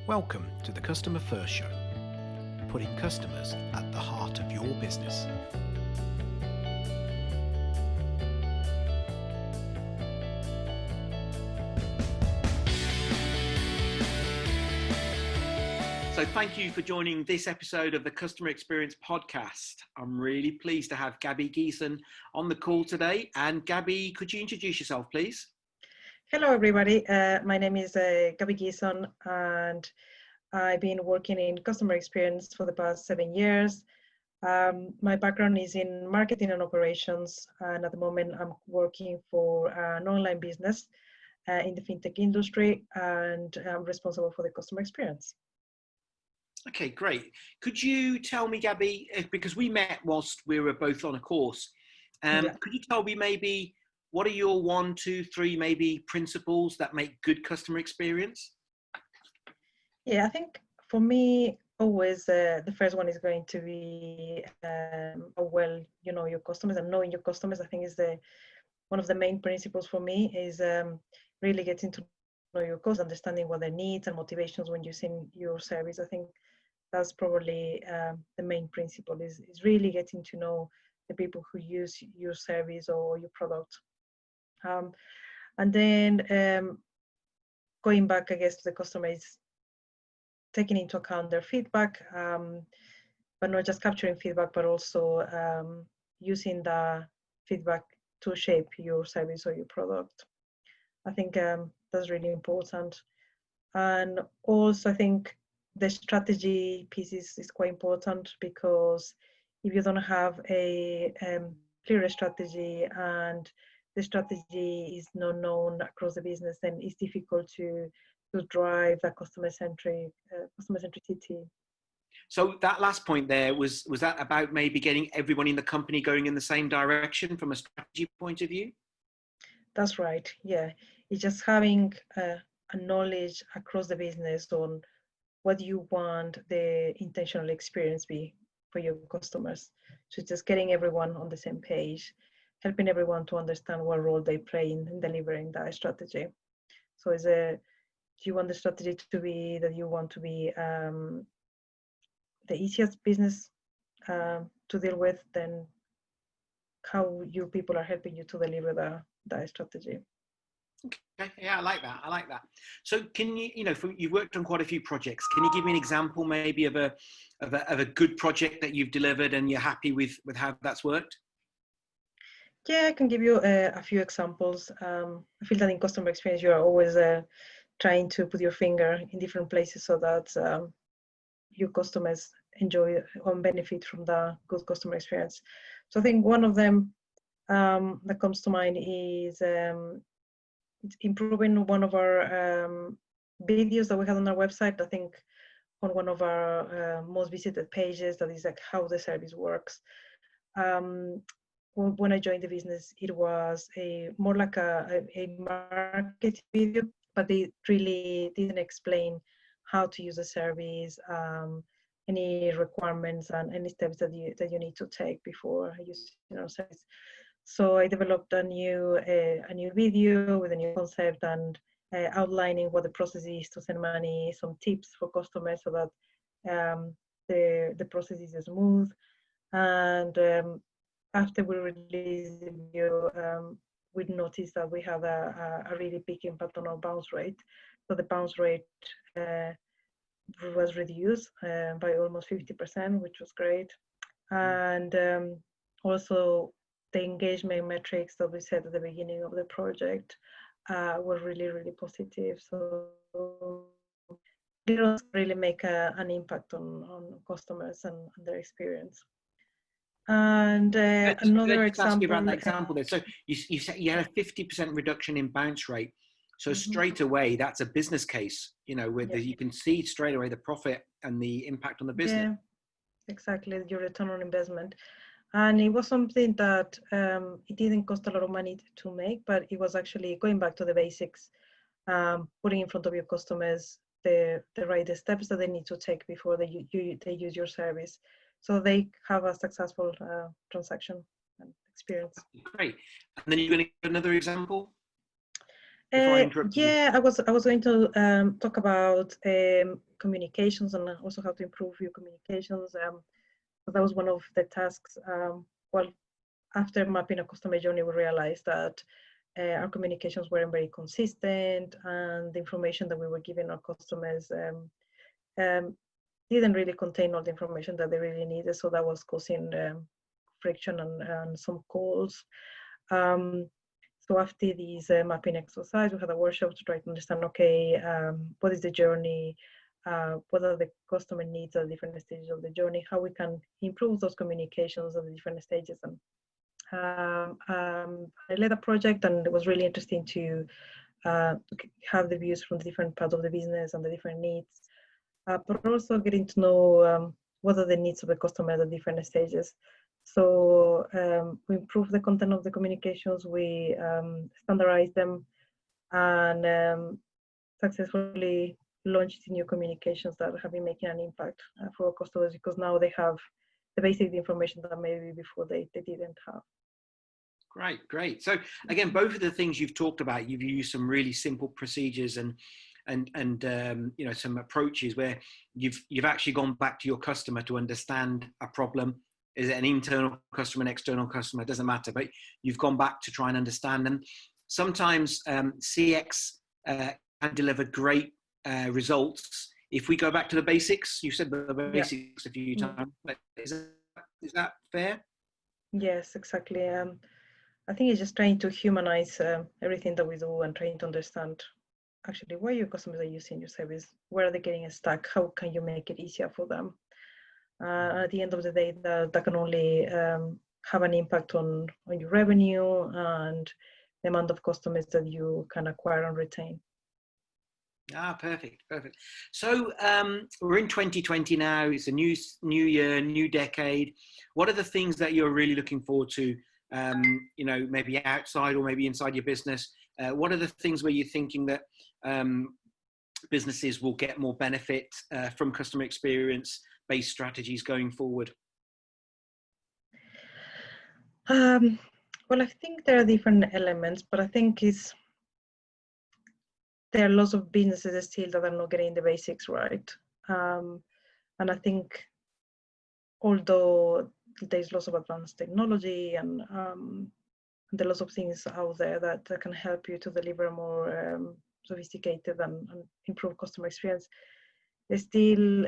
Welcome to the Customer First Show, putting customers at the heart of your business. So thank you for joining this episode of the Customer Experience Podcast. I'm really pleased to have Gabby Geeson on the call today. And Gabby, could you introduce yourself, please? Hello, everybody. My name is Gabby Geeson, and I've been working in customer experience for the past 7 years. My background is in marketing and operations, and at the moment I'm working for an online business in the fintech industry, and I'm responsible for the customer experience. Okay, great. Could you tell me, Gabby, because we met whilst we were both on a course, could you tell me maybe what are your 1, 2, 3 maybe principles that make good customer experience? Yeah, I think for me, always the first one is going to be how well you know your customers, and knowing your customers. I think is one of the main principles for me is really getting to know your customers, understanding what their needs and motivations when using your service. I think that's probably the main principle is really getting to know the people who use your service or your product. And then going back, I guess, to the customer is taking into account their feedback, but not just capturing feedback, but also using the feedback to shape your service or your product. I think that's really important. And also, I think the strategy piece is quite important, because if you don't have a clear strategy and the strategy is not known across the business, then it's difficult to drive a customer centricity. So that last point there, was that about maybe getting everyone in the company going in the same direction from a strategy point of view? That's right. Yeah, it's just having a knowledge across the business on what you want the intentional experience be for your customers. So just getting everyone on the same page, helping everyone to understand what role they play in delivering that strategy. So do you want the strategy to be that you want to be the easiest business to deal with, then how your people are helping you to deliver that strategy. Okay, yeah, I like that. So can you, you've worked on quite a few projects. Can you give me an example maybe of a good project that you've delivered and you're happy with how that's worked? Yeah, I can give you a few examples. I feel that in customer experience, you are always trying to put your finger in different places so that your customers enjoy or benefit from the good customer experience. So I think one of them that comes to mind is improving one of our videos that we had on our website. I think on one of our most visited pages, that is like how the service works. When I joined the business, it was more like a market video, but they really didn't explain how to use the service, any requirements, and any steps that you need to take before using our service. So I developed a new video with a new concept and outlining what the process is to send money, some tips for customers so that the process is smooth. And after we released the video, we noticed that we had a really big impact on our bounce rate. So the bounce rate was reduced by almost 50%, which was great. And also the engagement metrics that we set at the beginning of the project were really, really positive. So it does really make an impact on customers and their experience. And another example. Ask you about that example there. So you said you had a 50% reduction in bounce rate. So straight away, that's a business case, where you can see straight away the profit and the impact on the business. Yeah, exactly, your return on investment. And it was something that it didn't cost a lot of money to make, but it was actually going back to the basics, putting in front of your customers the right steps that they need to take before they use your service, so they have a successful transaction and experience. Great. And then you're going to give another example? before I interrupted you? Yeah, I was going to talk about communications and also how to improve your communications. So that was one of the tasks. Well, after mapping a customer journey, we realized that our communications weren't very consistent, and the information that we were giving our customers didn't really contain all the information that they really needed. So that was causing friction and some calls. So after these mapping exercise, we had a workshop to try to understand, okay, what is the journey, what are the customer needs at different stages of the journey, how we can improve those communications at the different stages. And I led a project, and it was really interesting to have the views from the different parts of the business and the different needs, but also getting to know what are the needs of the customer at different stages. So we improved the content of the communications, we standardized them, and successfully launched new communications that have been making an impact for our customers, because now they have the basic information that maybe before they didn't have. Great. So again, both of the things you've talked about, you've used some really simple procedures and you know, some approaches where you've actually gone back to your customer to understand a problem. Is it an internal customer, an external customer? It doesn't matter, but you've gone back to try and understand them. Sometimes CX can deliver great results if we go back to the basics. You said the basics a few times, but is that fair? Yes, exactly. I think it's just trying to humanize everything that we do and trying to understand actually why your customers are using your service, where are they getting stuck, how can you make it easier for them. At the end of the day, that can only have an impact on your revenue and the amount of customers that you can acquire and retain. Perfect. So we're in 2020 now. It's a new year, new decade. What are the things that you're really looking forward to? You know, maybe outside or maybe inside your business. What are the things where you're thinking that businesses will get more benefit from customer experience-based strategies going forward? Well, I think there are different elements, but I think there are lots of businesses still that are not getting the basics right. And I think although there's lots of advanced technology and there are lots of things out there that can help you to deliver more sophisticated and improve customer experience, there's still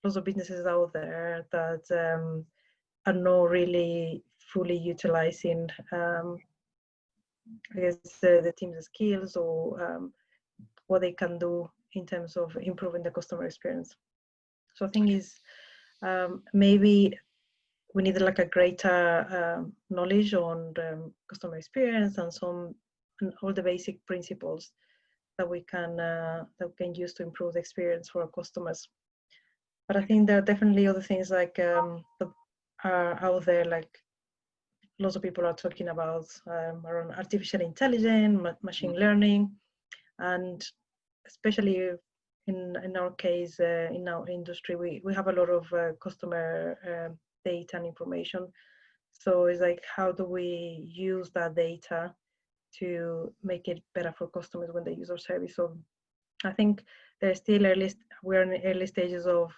lots of businesses out there that are not really fully utilizing I guess the team's skills or what they can do in terms of improving the customer experience. So I think is maybe we need like a greater knowledge on customer experience and all the basic principles that we can use to improve the experience for our customers. But I think there are definitely other things like that are out there, like lots of people are talking about around artificial intelligence, machine learning, and especially in our case, in our industry, we have a lot of customer data and information. So it's like, how do we use that data to make it better for customers when they use our service? So I think there's still we're in the early stages of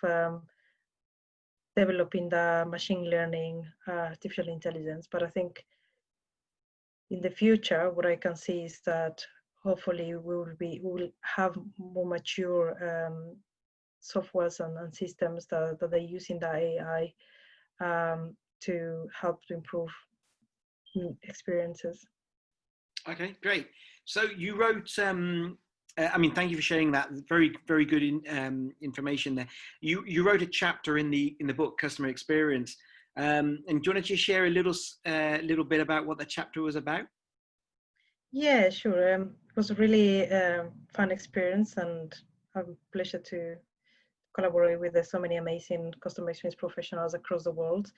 developing the machine learning, artificial intelligence. But I think in the future, what I can see is that hopefully we will have more mature softwares and systems that are using the AI to help to improve experiences. Okay, great. So you wrote, I mean, thank you for sharing that. Very, very good information there. You wrote a chapter in the book, Customer Experience. And do you want to just share a little bit about what the chapter was about? Yeah, sure. It was a really fun experience and a pleasure to collaborate with so many amazing customer experience professionals across the world.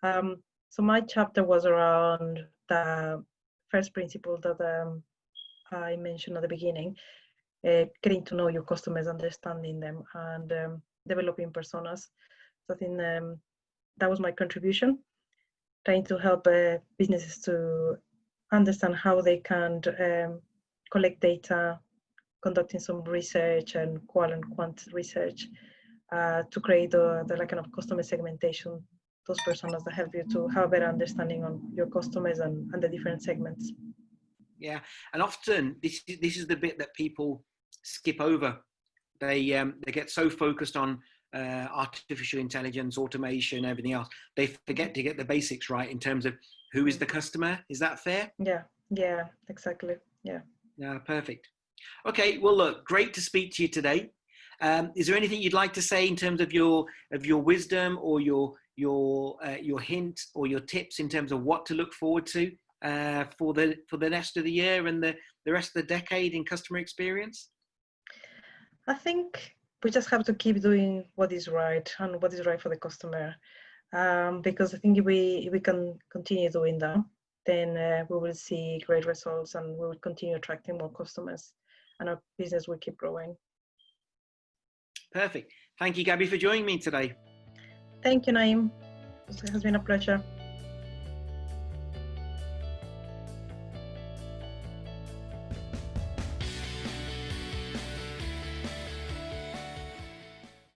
So my chapter was around the first principle that I mentioned at the beginning, getting to know your customers, understanding them, and developing personas. So I think that was my contribution, trying to help businesses to understand how they can collect data, conducting some research and qual and quant research to create the like kind of customer segmentation, those personas that help you to have a better understanding on your customers and the different segments. Yeah, and often this is the bit that people skip over. They get so focused on artificial intelligence, automation, everything else, they forget to get the basics right in terms of who is the customer. Is that fair? Yeah, exactly. Yeah. Perfect. Okay, well, look, great to speak to you today. Is there anything you'd like to say in terms of your wisdom or your hint or your tips in terms of what to look forward to for the rest of the year and the rest of the decade in customer experience? I think we just have to keep doing what is right and what is right for the customer, because I think if we can continue doing that, then we will see great results and we will continue attracting more customers, and our business will keep growing. Perfect. Thank you, Gabby, for joining me today. Thank you, Naeem. It has been a pleasure.